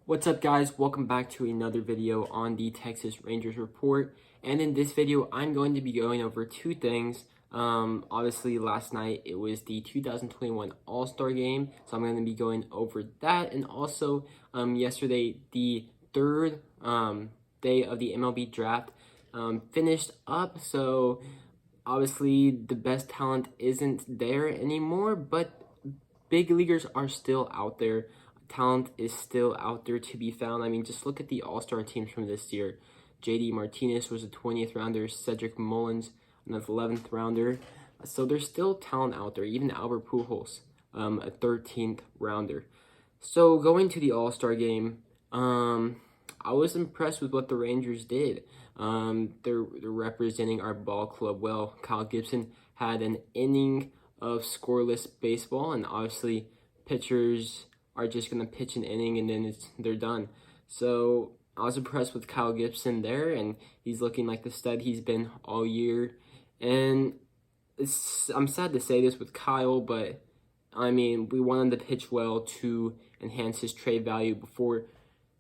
What's up, guys? Welcome back to another video on the Texas Rangers report. And in this video, I'm going to be going over two things. Obviously, last night it was the 2021 All-Star Game, so I'm going to be going over that. And also, yesterday, the third day of the MLB draft finished up. So obviously, the best talent isn't there anymore, but big leaguers are still out there. Talent is still out there to be found. I mean, just look at the All-Star teams from this year. JD Martinez was a 20th rounder, Cedric Mullins, an 11th rounder. So there's still talent out there, even Albert Pujols, a 13th rounder. So going to the All-Star game, I was impressed with what the Rangers did. They're representing our ball club well. Kyle Gibson had an inning of scoreless baseball, and obviously pitchers are just going to pitch an inning and then they're done. So I was impressed with Kyle Gibson there, and he's looking like the stud he's been all year. And I'm sad to say this with Kyle, but I mean, we want him to pitch well to enhance his trade value before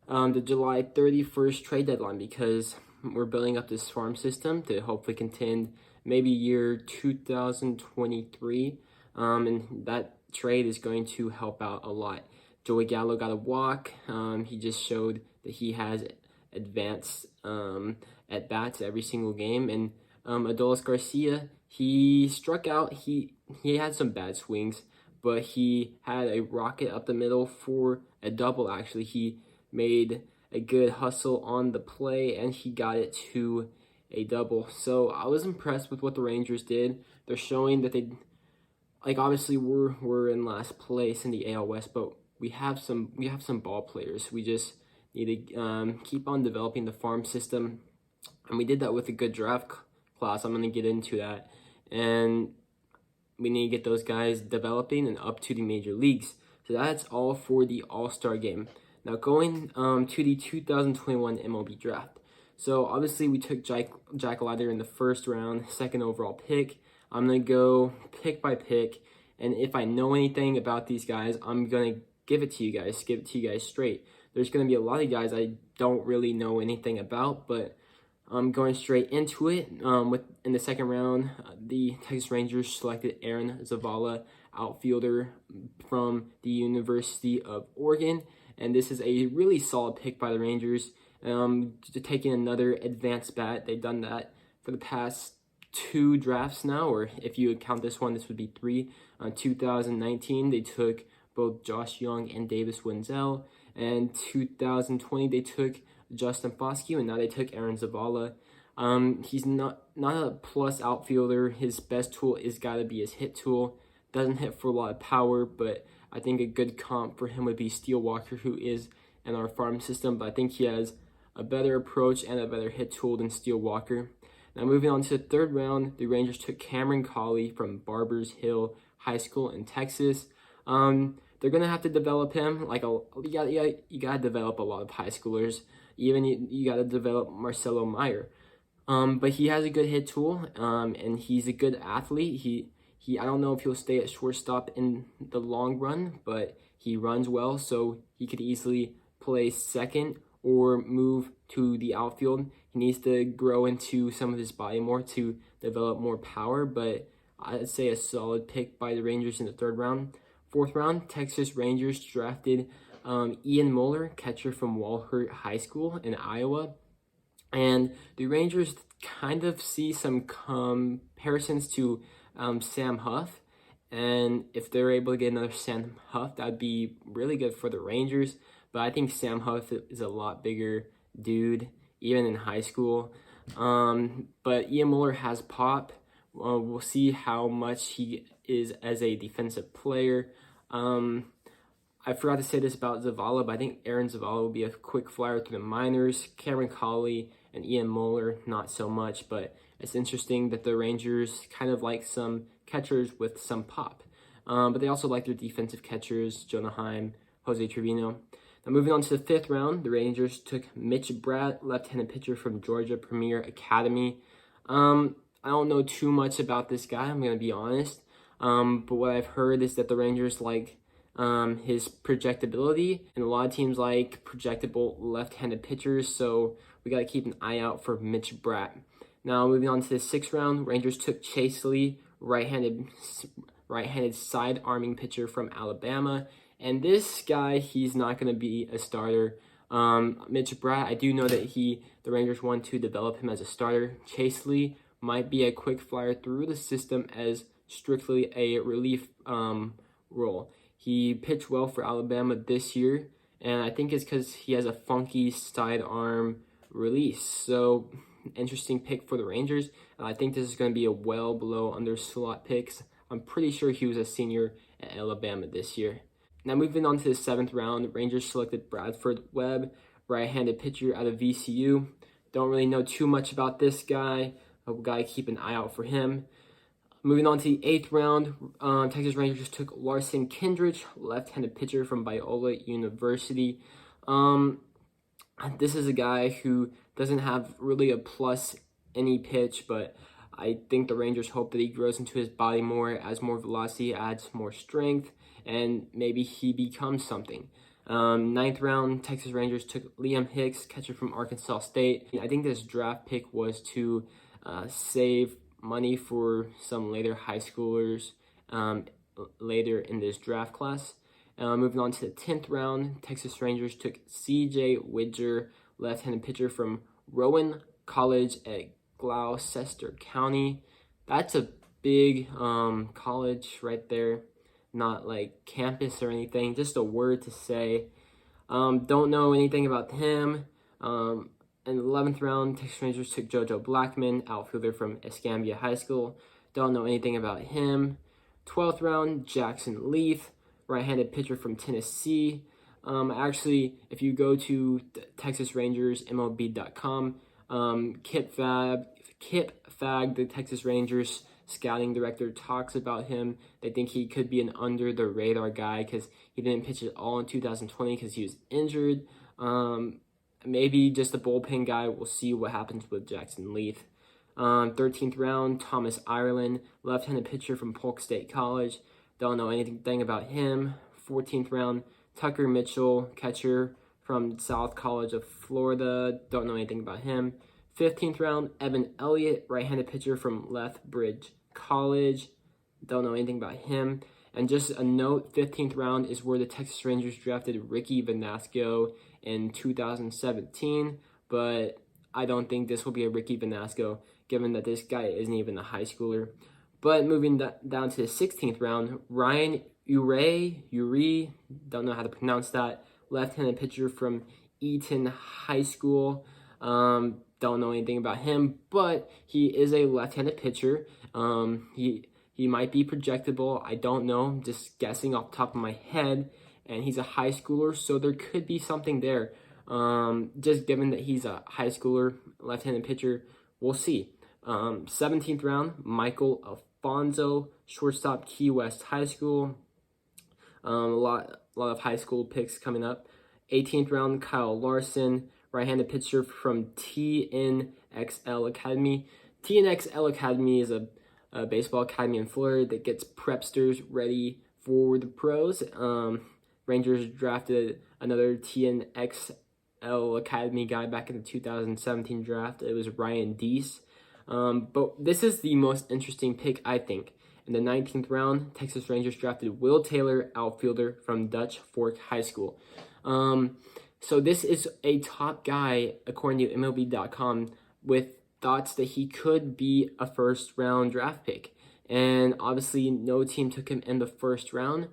the July 31st trade deadline, because we're building up this farm system to hopefully contend maybe year 2023, and that trade is going to help out a lot. Joey Gallo got a walk. He just showed that he has advanced at bats every single game. And Adolis Garcia, he struck out. He had some bad swings, but he had a rocket up the middle for a double. Actually, he made a good hustle on the play, and he got it to a double. So I was impressed with what the Rangers did. They're showing that they, like, obviously we're in last place in the AL West, but we have some ball players. We just need to keep on developing the farm system, and we did that with a good draft class. I'm going to get into that, and we need to get those guys developing and up to the major leagues. So that's all for the All-Star game. Now going to the 2021 MLB draft. So obviously we took Jack Leiter in the first round, second overall pick. I'm going to go pick by pick, and if I know anything about these guys, I'm going to give it to you guys straight. There's going to be a lot of guys I don't really know anything about, but I'm going straight into it. In the second round, the Texas Rangers selected Aaron Zavala, outfielder from the University of Oregon, and this is a really solid pick by the Rangers. Taking another advanced bat. They've done that for the past two drafts now, or if you count this one, this would be three. 2019, they took both Josh Young and Davis Wenzel, and 2020 they took Justin Foscue, and now they took Aaron Zavala. He's not a plus outfielder. His best tool is got to be his hit tool. Doesn't hit for a lot of power, but I think a good comp for him would be Steele Walker, who is in our farm system, but I think he has a better approach and a better hit tool than Steele Walker. Now moving on to the third round, the Rangers took Cameron Cauley from Barbers Hill High School in Texas. They're gonna have to develop him. You gotta develop a lot of high schoolers. Even you gotta develop Marcelo Meyer. But he has a good hit tool, and he's a good athlete. He I don't know if he'll stay at shortstop in the long run, but he runs well, so he could easily play second or move to the outfield. He needs to grow into some of his body more to develop more power, but I'd say a solid pick by the Rangers in the third round. Fourth round, Texas Rangers drafted Ian Muller, catcher from Walhurt High School in Iowa. And the Rangers kind of see some comparisons to Sam Huff. And if they're able to get another Sam Huff, that'd be really good for the Rangers. But I think Sam Huff is a lot bigger dude, even in high school. But Ian Muller has pop. We'll see how much he is as a defensive player. I forgot to say this about Zavala, but I think Aaron Zavala will be a quick flyer through the minors. Cameron Cauley and Ian Muller, not so much, but it's interesting that the Rangers kind of like some catchers with some pop. But they also like their defensive catchers, Jonah Heim, Jose Trevino. Now moving on to the fifth round, the Rangers took Mitch Bratt, left-handed pitcher from Georgia Premier Academy. I don't know too much about this guy, I'm going to be honest. But what I've heard is that the Rangers like his projectability, and a lot of teams like projectable left-handed pitchers, so we got to keep an eye out for Mitch Bratt. Now moving on to the 6th round, Rangers took Chase Lee, right-handed side-arming pitcher from Alabama, and this guy, he's not going to be a starter. Mitch Bratt, I do know that the Rangers want to develop him as a starter. Chase Lee might be a quick flyer through the system as strictly a relief role. He pitched well for Alabama this year, and I think it's because he has a funky sidearm release. So, interesting pick for the Rangers. I think this is going to be a well below under slot picks. I'm pretty sure he was a senior at Alabama this year. Now moving on to the 7th round, Rangers selected Bradford Webb, right-handed pitcher out of VCU. Don't really know too much about this guy. We got to keep an eye out for him. Moving on to the 8th round, Texas Rangers took Larson Kindrich, left-handed pitcher from Biola University. This is a guy who doesn't have really a plus any pitch, but I think the Rangers hope that he grows into his body more, adds more velocity, adds more strength, and maybe he becomes something. 9th round, Texas Rangers took Liam Hicks, catcher from Arkansas State. I think this draft pick was to save money for some later high schoolers later in this draft class. Moving on to the 10th round, Texas Rangers took C.J. Widger, left-handed pitcher from Rowan College at Gloucester County. That's a big college right there. Not like campus or anything, just a word to say. Don't know anything about him. In the 11th round, Texas Rangers took JoJo Blackman, outfielder from Escambia High School. Don't know anything about him. 12th round, Jackson Leaf, right-handed pitcher from Tennessee. Actually, if you go to Texas Rangers MLB.com, Kip Fag, the Texas Rangers scouting director, talks about him. They think he could be an under-the-radar guy because he didn't pitch at all in 2020 because he was injured. Maybe just a bullpen guy. We'll see what happens with Jackson Leaf. 13th round, Thomas Ireland, left-handed pitcher from Polk State College. Don't know anything about him. 14th round, Tucker Mitchell, catcher from South College of Florida. Don't know anything about him. 15th round, Evan Elliott, right-handed pitcher from Lethbridge College. Don't know anything about him. And just a note, 15th round is where the Texas Rangers drafted Ricky Vanasco in 2017. But I don't think this will be a Ricky Vanasco, given that this guy isn't even a high schooler. But moving down to the 16th round, Ryan Uri, don't know how to pronounce that, left-handed pitcher from Eaton High School. Don't know anything about him, but he is a left-handed pitcher. He might be projectable. I don't know. I'm just guessing off the top of my head. And he's a high schooler, so there could be something there. Just given that he's a high schooler, left-handed pitcher, we'll see. 17th round, Michael Alfonso, shortstop, Key West High School. A lot of high school picks coming up. 18th round, Kyle Larson, right-handed pitcher from TNXL Academy. TNXL Academy is a baseball academy in Florida that gets prepsters ready for the pros. Rangers drafted another TNXL Academy guy back in the 2017 draft. It was Ryan Deese. But this is the most interesting pick, I think. In the 19th round, Texas Rangers drafted Will Taylor, outfielder from Dutch Fork High School. So this is a top guy, according to MLB.com, with thoughts that he could be a first-round draft pick. And obviously, no team took him in the first round.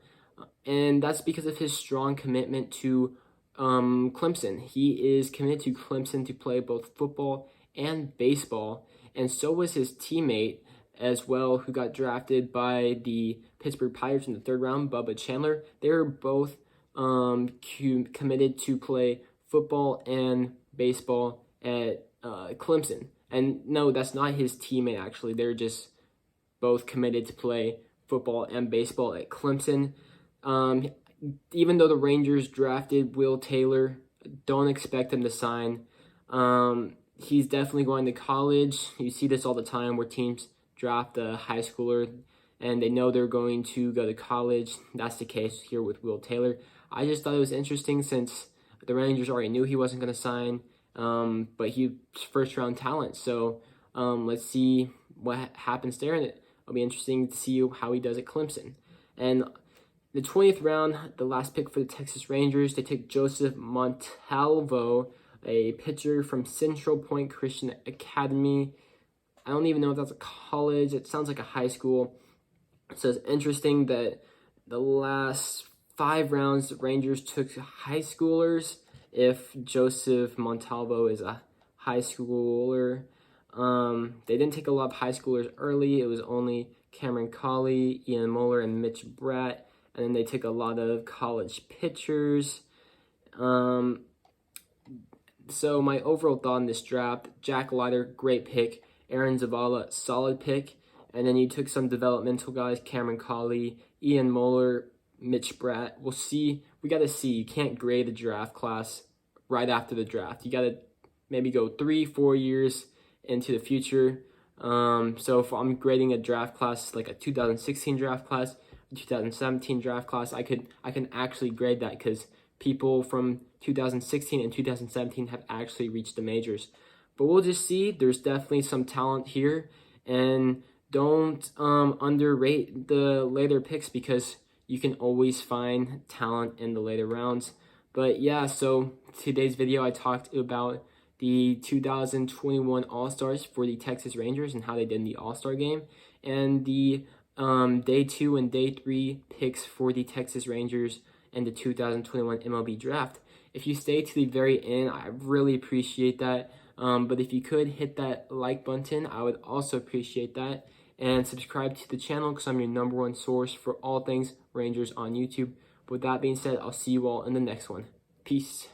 And that's because of his strong commitment to Clemson. He is committed to Clemson to play both football and baseball. And so was his teammate as well, who got drafted by the Pittsburgh Pirates in the 3rd round, Bubba Chandler. They were both committed to play football and baseball at Clemson. And no, that's not his teammate, actually. They're just both committed to play football and baseball at Clemson. Even though the Rangers drafted Will Taylor, don't expect him to sign. He's definitely going to college. You see this all the time where teams draft a high schooler and they know they're going to go to college. That's the case here with Will Taylor. I just thought it was interesting since the Rangers already knew he wasn't going to sign, but he's first-round talent. So let's see what happens there, and it'll be interesting to see how he does at Clemson. And the 20th round, the last pick for the Texas Rangers, they take Joseph Montalvo, a pitcher from Central Point Christian Academy. I don't even know if that's a college. It sounds like a high school. So it's interesting that the last 5 rounds, the Rangers took high schoolers. If Joseph Montalvo is a high schooler, they didn't take a lot of high schoolers early. It was only Cameron Cauley, Ian Moeller, and Mitch Bratt. And then they took a lot of college pitchers. So my overall thought on this draft, Jack Leiter, great pick. Aaron Zavala, solid pick. And then you took some developmental guys, Cameron Cauley, Ian Moeller, Mitch Bratt. We'll see. We got to see. You can't grade a draft class right after the draft. You got to maybe go 3-4 years into the future. So if I'm grading a draft class, like a 2016 draft class, 2017 draft class, I can actually grade that because people from 2016 and 2017 have actually reached the majors. But we'll just see. There's definitely some talent here, and don't underrate the later picks because you can always find talent in the later rounds. But yeah, so today's video I talked about the 2021 All-Stars for the Texas Rangers and how they did in the All-Star game, and the Day 2 and Day 3 picks for the Texas Rangers and the 2021 MLB Draft. If you stay to the very end, I really appreciate that. But if you could hit that like button, I would also appreciate that. And subscribe to the channel because I'm your #1 source for all things Rangers on YouTube. With that being said, I'll see you all in the next one. Peace.